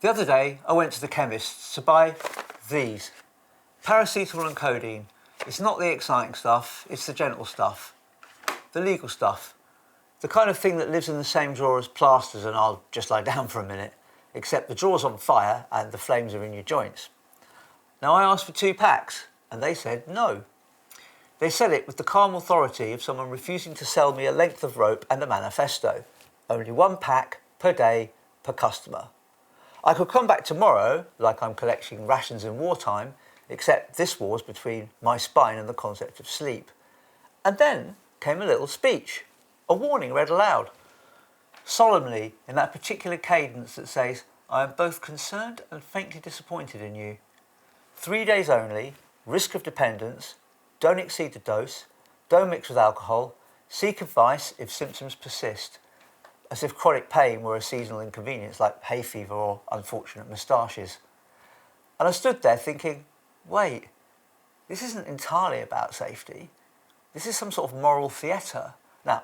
The other day, I went to the chemist to buy these. Paracetamol and codeine. It's not the exciting stuff, it's the gentle stuff. The legal stuff. The kind of thing that lives in the same drawer as plasters and I'll just lie down for a minute, except the drawer's on fire and the flames are in your joints. Now I asked for 2 packs and they said no. They said it with the calm authority of someone refusing to sell me a length of rope and a manifesto. Only 1 pack per day per customer. I could come back tomorrow like I'm collecting rations in wartime, except this war's between my spine and the concept of sleep. And then came a little speech, a warning read aloud, solemnly in that particular cadence that says, I am both concerned and faintly disappointed in you. 3 days only, risk of dependence, don't exceed the dose, don't mix with alcohol, seek advice if symptoms persist, as if chronic pain were a seasonal inconvenience like hay fever or unfortunate moustaches. And I stood there thinking, wait, this isn't entirely about safety. This is some sort of moral theatre. Now,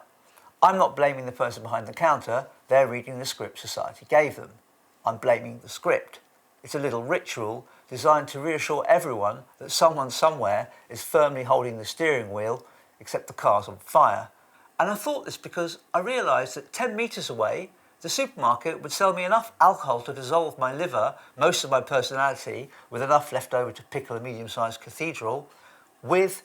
I'm not blaming the person behind the counter, they're reading the script society gave them. I'm blaming the script. It's a little ritual designed to reassure everyone that someone somewhere is firmly holding the steering wheel, except the car's on fire. And I thought this because I realised that 10 metres away, the supermarket would sell me enough alcohol to dissolve my liver, most of my personality, with enough left over to pickle a medium-sized cathedral, with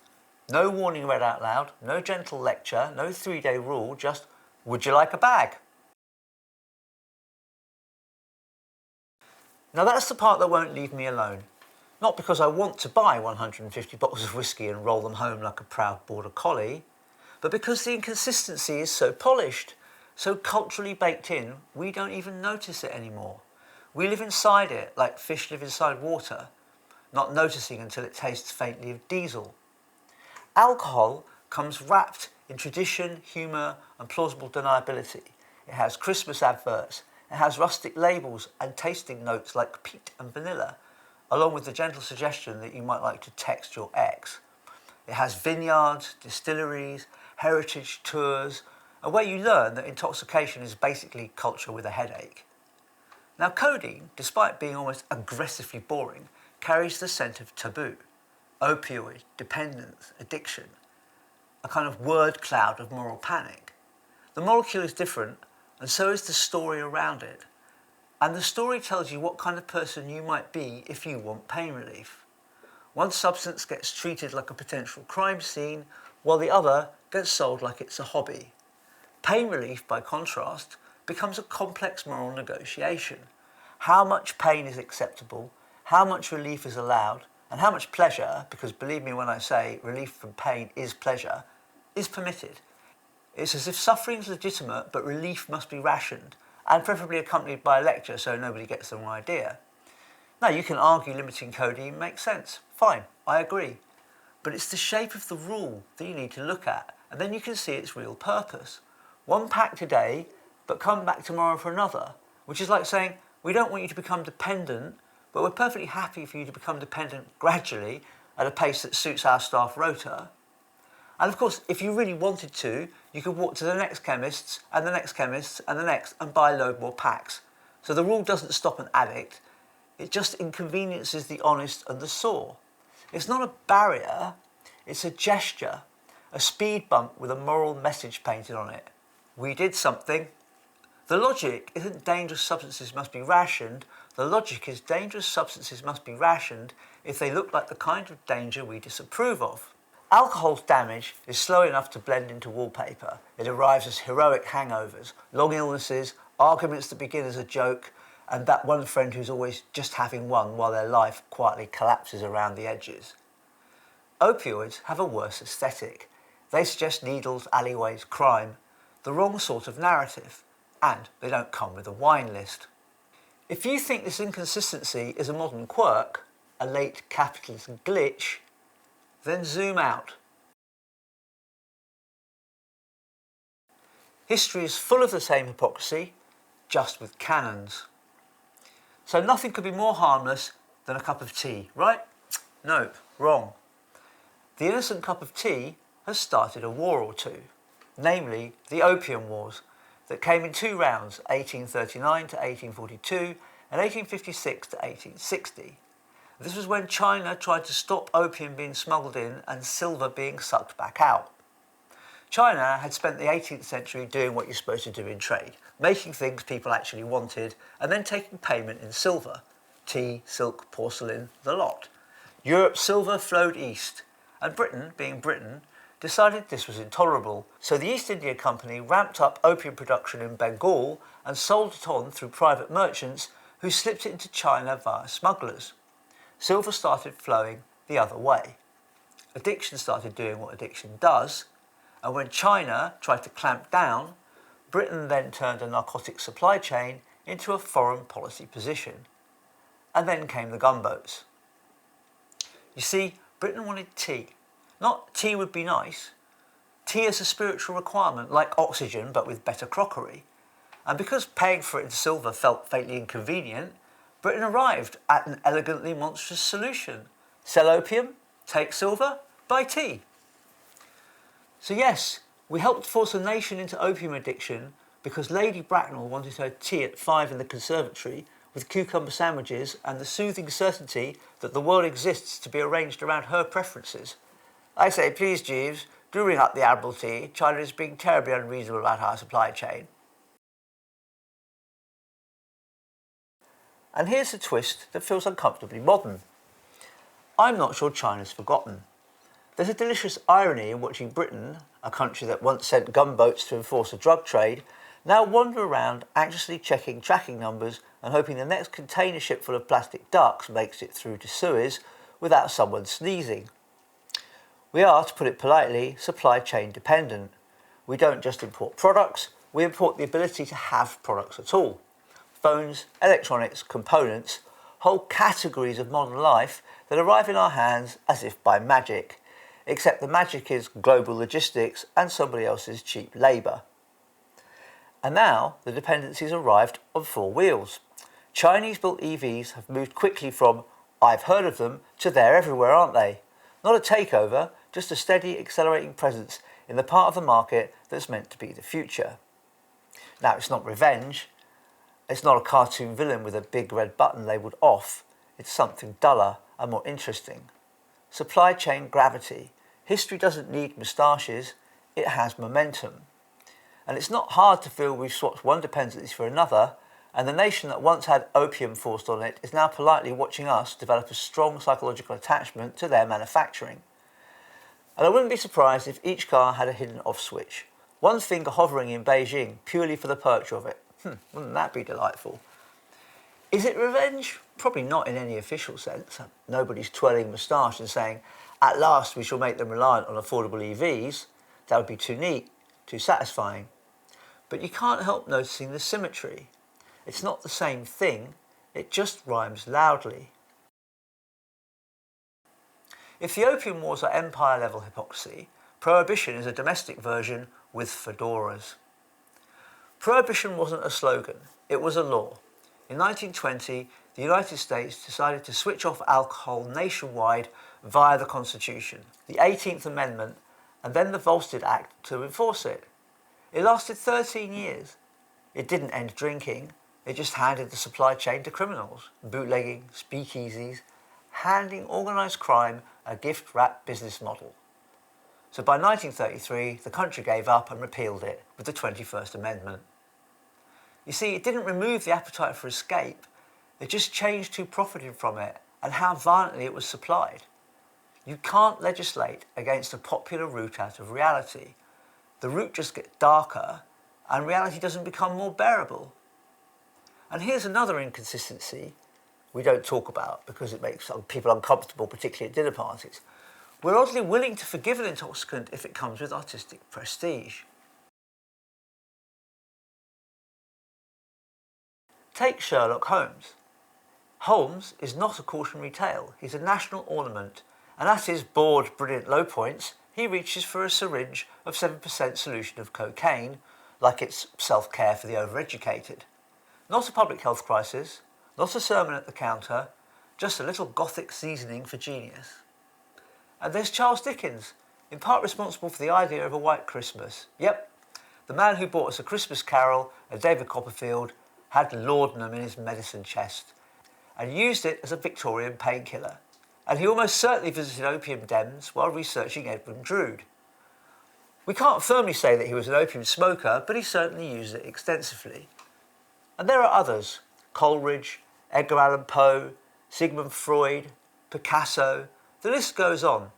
no warning read out loud, no gentle lecture, no 3-day rule, just, would you like a bag? Now that's the part that won't leave me alone. Not because I want to buy 150 bottles of whiskey and roll them home like a proud border collie, but because the inconsistency is so polished, so culturally baked in, we don't even notice it anymore. We live inside it like fish live inside water, not noticing until it tastes faintly of diesel. Alcohol comes wrapped in tradition, humour and plausible deniability. It has Christmas adverts, it has rustic labels and tasting notes like peat and vanilla, along with the gentle suggestion that you might like to text your ex. It has vineyards, distilleries, heritage tours, and where you learn that intoxication is basically culture with a headache. Now codeine, despite being almost aggressively boring, carries the scent of taboo. Opioid, dependence, addiction, a kind of word cloud of moral panic. The molecule is different, and so is the story around it. And the story tells you what kind of person you might be if you want pain relief. One substance gets treated like a potential crime scene, while the other gets sold like it's a hobby. Pain relief, by contrast, becomes a complex moral negotiation. How much pain is acceptable, how much relief is allowed, and how much pleasure, because believe me when I say relief from pain is pleasure, is permitted. It's as if suffering is legitimate, but relief must be rationed, and preferably accompanied by a lecture so nobody gets the wrong idea. Now, you can argue limiting codeine makes sense. Fine, I agree. But it's the shape of the rule that you need to look at, and then you can see its real purpose. 1 pack today, but come back tomorrow for another, which is like saying, we don't want you to become dependent, but we're perfectly happy for you to become dependent gradually at a pace that suits our staff rota. And of course, if you really wanted to, you could walk to the next chemist's and the next chemist's and the next and buy a load more packs. So the rule doesn't stop an addict, it just inconveniences the honest and the sore. It's not a barrier, it's a gesture, a speed bump with a moral message painted on it. We did something. The logic isn't dangerous substances must be rationed, the logic is dangerous substances must be rationed if they look like the kind of danger we disapprove of. Alcohol's damage is slow enough to blend into wallpaper. It arrives as heroic hangovers, long illnesses, arguments that begin as a joke, and that one friend who's always just having one while their life quietly collapses around the edges. Opioids have a worse aesthetic. They suggest needles, alleyways, crime, the wrong sort of narrative, and they don't come with a wine list. If you think this inconsistency is a modern quirk, a late capitalist glitch, then zoom out. History is full of the same hypocrisy, just with canons. So nothing could be more harmless than a cup of tea, right? Nope, wrong. The innocent cup of tea has started a war or two, namely the Opium Wars, that came in 2 rounds, 1839 to 1842, in 1856 to 1860. This was when China tried to stop opium being smuggled in and silver being sucked back out. China had spent the 18th century doing what you're supposed to do in trade, making things people actually wanted and then taking payment in silver. Tea, silk, porcelain, the lot. Europe's silver flowed east, and Britain, being Britain, decided this was intolerable, so the East India Company ramped up opium production in Bengal and sold it on through private merchants who slipped it into China via smugglers. Silver started flowing the other way. Addiction started doing what addiction does, and when China tried to clamp down, Britain then turned a narcotic supply chain into a foreign policy position. And then came the gunboats. You see, Britain wanted tea. Not tea would be nice. Tea is a spiritual requirement, like oxygen, but with better crockery. And because paying for it in silver felt faintly inconvenient, Britain arrived at an elegantly monstrous solution. Sell opium, take silver, buy tea. So yes, we helped force a nation into opium addiction because Lady Bracknell wanted her tea at 5 in the conservatory with cucumber sandwiches and the soothing certainty that the world exists to be arranged around her preferences. I say, please, Jeeves, do ring up the Admiralty. China is being terribly unreasonable about our supply chain. And here's a twist that feels uncomfortably modern. I'm not sure China's forgotten. There's a delicious irony in watching Britain, a country that once sent gunboats to enforce a drug trade, now wander around anxiously checking tracking numbers and hoping the next container ship full of plastic ducks makes it through to Suez without someone sneezing. We are, to put it politely, supply chain dependent. We don't just import products, we import the ability to have products at all. Phones, electronics, components, whole categories of modern life that arrive in our hands as if by magic, except the magic is global logistics and somebody else's cheap labour. And now the dependency's arrived on 4 wheels. Chinese-built EVs have moved quickly from "I've heard of them" to "they're everywhere, aren't they?" Not a takeover, just a steady accelerating presence in the part of the market that's meant to be the future. Now, it's not revenge. It's not a cartoon villain with a big red button labelled off. It's something duller and more interesting. Supply chain gravity. History doesn't need moustaches, it has momentum. And it's not hard to feel we've swapped one dependency for another, and the nation that once had opium forced on it is now politely watching us develop a strong psychological attachment to their manufacturing. And I wouldn't be surprised if each car had a hidden off switch. One finger hovering in Beijing purely for the poetry of it. Wouldn't that be delightful? Is it revenge? Probably not in any official sense. Nobody's twirling moustache and saying, "At last we shall make them reliant on affordable EVs." That would be too neat, too satisfying. But you can't help noticing the symmetry. It's not the same thing, it just rhymes loudly. If the opium wars are empire-level hypocrisy, prohibition is a domestic version with fedoras. Prohibition wasn't a slogan, it was a law. In 1920, the United States decided to switch off alcohol nationwide via the Constitution, the 18th Amendment, and then the Volstead Act to enforce it. It lasted 13 years. It didn't end drinking, it just handed the supply chain to criminals, bootlegging, speakeasies, handing organised crime a gift-wrapped business model. So by 1933, the country gave up and repealed it with the 21st Amendment. You see, it didn't remove the appetite for escape, it just changed who profited from it and how violently it was supplied. You can't legislate against a popular route out of reality. The route just gets darker and reality doesn't become more bearable. And here's another inconsistency we don't talk about because it makes people uncomfortable, particularly at dinner parties. We're oddly willing to forgive an intoxicant if it comes with artistic prestige. Take Sherlock Holmes. Holmes is not a cautionary tale, he's a national ornament, and at his bored, brilliant low points, he reaches for a syringe of 7% solution of cocaine, like it's self-care for the overeducated. Not a public health crisis, not a sermon at the counter, just a little gothic seasoning for genius. And there's Charles Dickens, in part responsible for the idea of a white Christmas. Yep, the man who brought us A Christmas Carol, a David Copperfield, had laudanum in his medicine chest and used it as a Victorian painkiller. And he almost certainly visited opium dens while researching Edwin Drood. We can't firmly say that he was an opium smoker, but he certainly used it extensively. And there are others: Coleridge, Edgar Allan Poe, Sigmund Freud, Picasso. The list goes on.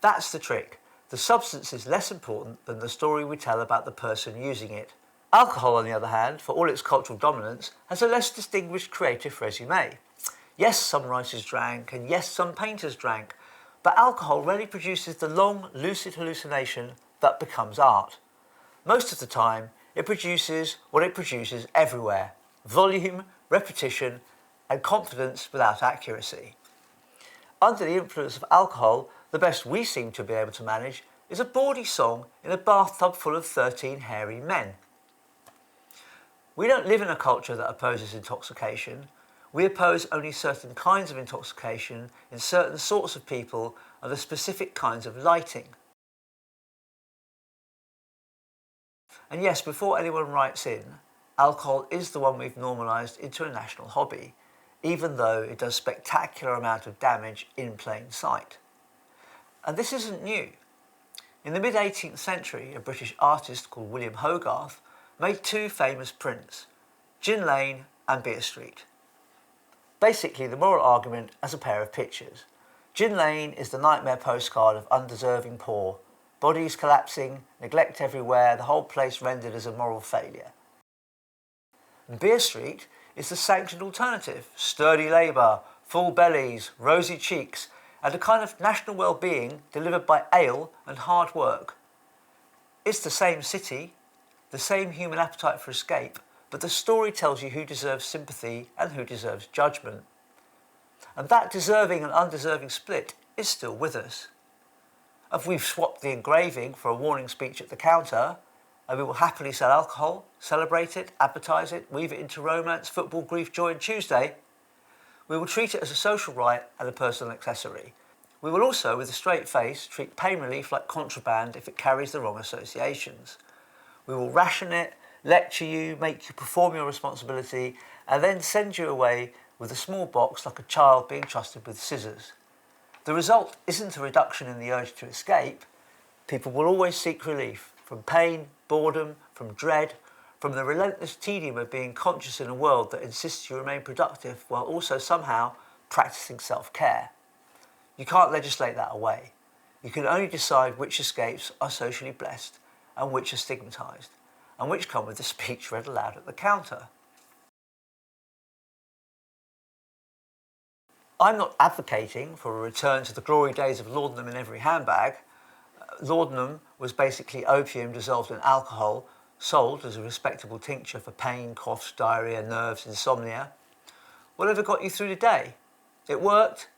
That's the trick. The substance is less important than the story we tell about the person using it. Alcohol, on the other hand, for all its cultural dominance, has a less distinguished creative resume. Yes, some writers drank, and yes, some painters drank, but alcohol rarely produces the long, lucid hallucination that becomes art. Most of the time, it produces what it produces everywhere: volume, repetition, and confidence without accuracy. Under the influence of alcohol, the best we seem to be able to manage is a bawdy song in a bathtub full of 13 hairy men. We don't live in a culture that opposes intoxication. We oppose only certain kinds of intoxication in certain sorts of people under specific kinds of lighting. And yes, before anyone writes in, alcohol is the one we've normalised into a national hobby, even though it does spectacular amount of damage in plain sight. And this isn't new. In the mid-18th century, a British artist called William Hogarth made two famous prints: Gin Lane and Beer Street. Basically, the moral argument as a pair of pictures. Gin Lane is the nightmare postcard of undeserving poor, bodies collapsing, neglect everywhere, the whole place rendered as a moral failure. And Beer Street is the sanctioned alternative: sturdy labour, full bellies, rosy cheeks, and a kind of national well-being delivered by ale and hard work. It's the same city, the same human appetite for escape, but the story tells you who deserves sympathy and who deserves judgment. And that deserving and undeserving split is still with us. If we've swapped the engraving for a warning speech at the counter, and we will happily sell alcohol, celebrate it, advertise it, weave it into romance, football, grief, joy and Tuesday, we will treat it as a social right and a personal accessory. We will also, with a straight face, treat pain relief like contraband if it carries the wrong associations. We will ration it, lecture you, make you perform your responsibility, and then send you away with a small box like a child being trusted with scissors. The result isn't a reduction in the urge to escape. People will always seek relief from pain, boredom, from dread, from the relentless tedium of being conscious in a world that insists you remain productive while also somehow practicing self-care. You can't legislate that away. You can only decide which escapes are socially blessed and which are stigmatised, and which come with the speech read aloud at the counter. I'm not advocating for a return to the glory days of laudanum in every handbag. Laudanum was basically opium dissolved in alcohol, sold as a respectable tincture for pain, coughs, diarrhoea, nerves, insomnia. Whatever got you through the day. It worked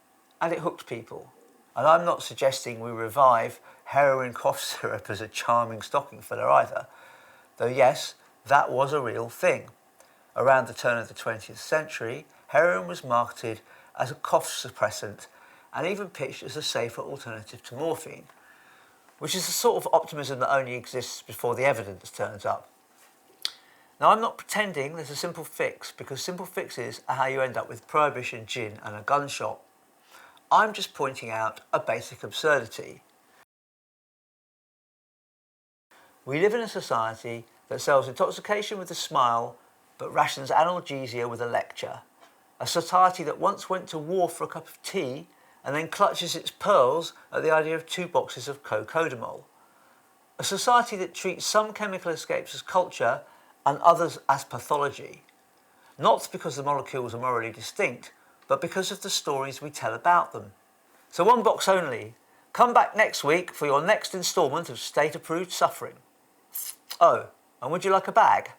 and it hooked people. And I'm not suggesting we revive heroin cough syrup as a charming stocking filler either. Though yes, that was a real thing. Around the turn of the 20th century, heroin was marketed as a cough suppressant and even pitched as a safer alternative to morphine, which is the sort of optimism that only exists before the evidence turns up. Now, I'm not pretending there's a simple fix, because simple fixes are how you end up with prohibition, gin and a gun shop. I'm just pointing out a basic absurdity. We live in a society that sells intoxication with a smile, but rations analgesia with a lecture. A society that once went to war for a cup of tea and then clutches its pearls at the idea of 2 boxes of cocodamol. A society that treats some chemical escapes as culture and others as pathology. Not because the molecules are morally distinct, but because of the stories we tell about them. So 1 box only. Come back next week for your next instalment of state-approved suffering. Oh, and would you like a bag?